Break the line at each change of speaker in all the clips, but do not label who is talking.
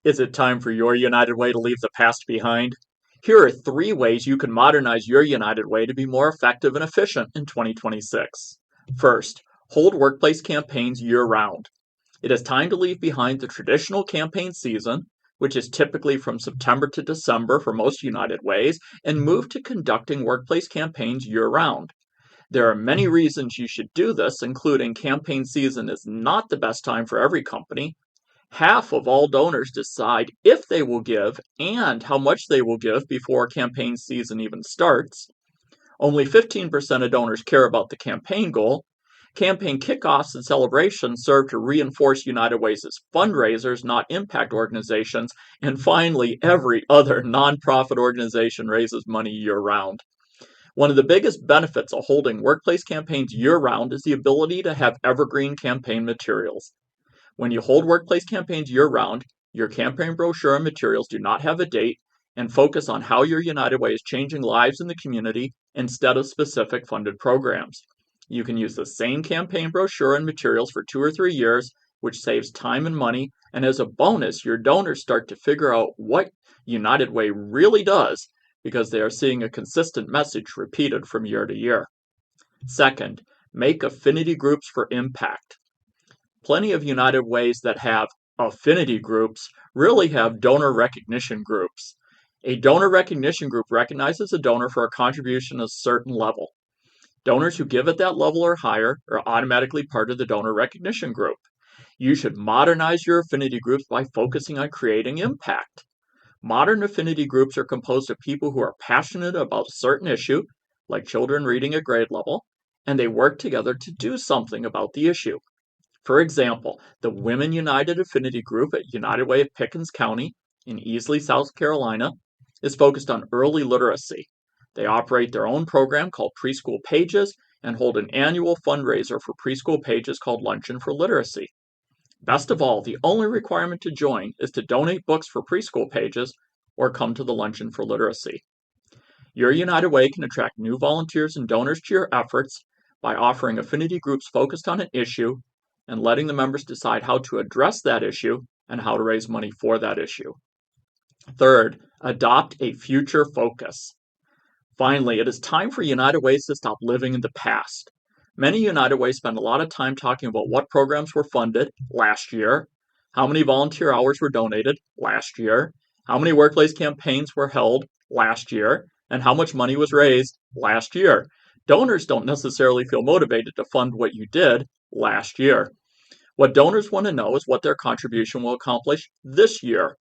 Is it time for your United Way to leave the past behind? Here are 3 ways you can modernize your United Way to be more effective and efficient in 2026. First, hold workplace campaigns year round. It is time to leave behind the traditional campaign season, which is typically from September to December for most United Ways, and move to conducting workplace campaigns year round. There are many reasons you should do this, including campaign season is not the best time for every company. Half of all donors decide if they will give and how much they will give before campaign season even starts. Only 15% of donors care about the campaign goal. Campaign kickoffs and celebrations serve to reinforce United Ways as fundraisers, not impact organizations. And finally, every other nonprofit organization raises money year round. One of the biggest benefits of holding workplace campaigns year round is the ability to have evergreen campaign materials. When you hold workplace campaigns year round, your campaign brochure and materials do not have a date and focus on how your United Way is changing lives in the community instead of specific funded programs. You can use the same campaign brochure and materials for 2 or 3 years, which saves time and money. And as a bonus, your donors start to figure out what United Way really does because they are seeing a consistent message repeated from year to year. Second, make affinity groups for impact. Plenty of United Ways that have affinity groups really have donor recognition groups. A donor recognition group recognizes a donor for a contribution at a certain level. Donors who give at that level or higher are automatically part of the donor recognition group. You should modernize your affinity groups by focusing on creating impact. Modern affinity groups are composed of people who are passionate about a certain issue, like children reading at grade level, and they work together to do something about the issue. For example, the Women United Affinity Group at United Way of Pickens County in Easley, South Carolina, is focused on early literacy. They operate their own program called Preschool Pages and hold an annual fundraiser for preschool pages called Luncheon for Literacy. Best of all, the only requirement to join is to donate books for preschool pages or come to the Luncheon for Literacy. Your United Way can attract new volunteers and donors to your efforts by offering affinity groups focused on an issue and letting the members decide how to address that issue and how to raise money for that issue. Third, adopt a future focus. Finally, it is time for United Ways to stop living in the past. Many United Ways spend a lot of time talking about what programs were funded last year, how many volunteer hours were donated last year, how many workplace campaigns were held last year, and how much money was raised last year. Donors don't necessarily feel motivated to fund what you did last year. What donors want to know is what their contribution will accomplish this year.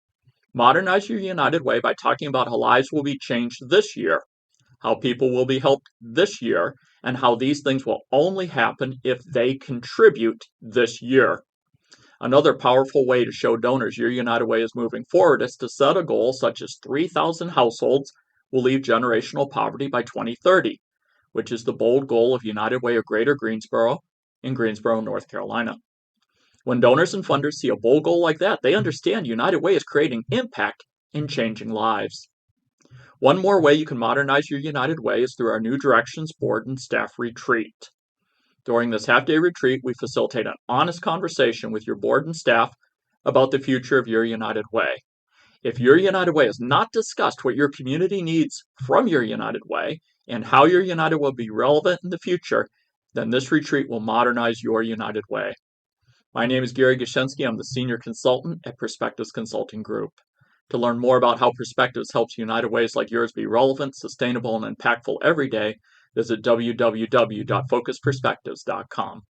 Modernize your United Way by talking about how lives will be changed this year, how people will be helped this year, and how these things will only happen if they contribute this year. Another powerful way to show donors your United Way is moving forward is to set a goal such as 3,000 households will leave generational poverty by 2030, which is the bold goal of United Way of Greater Greensboro in Greensboro, North Carolina. When donors and funders see a bold goal like that, they understand United Way is creating impact and changing lives. One more way you can modernize your United Way is through our new Directions Board and Staff Retreat. During this half-day retreat, we facilitate an honest conversation with your board and staff about the future of your United Way. If your United Way has not discussed what your community needs from your United Way and how your United will be relevant in the future, then this retreat will modernize your United Way. My name is Gary Gashensky. I'm the Senior Consultant at Perspectives Consulting Group. To learn more about how Perspectives helps United Ways like yours be relevant, sustainable, and impactful every day, visit www.focusperspectives.com.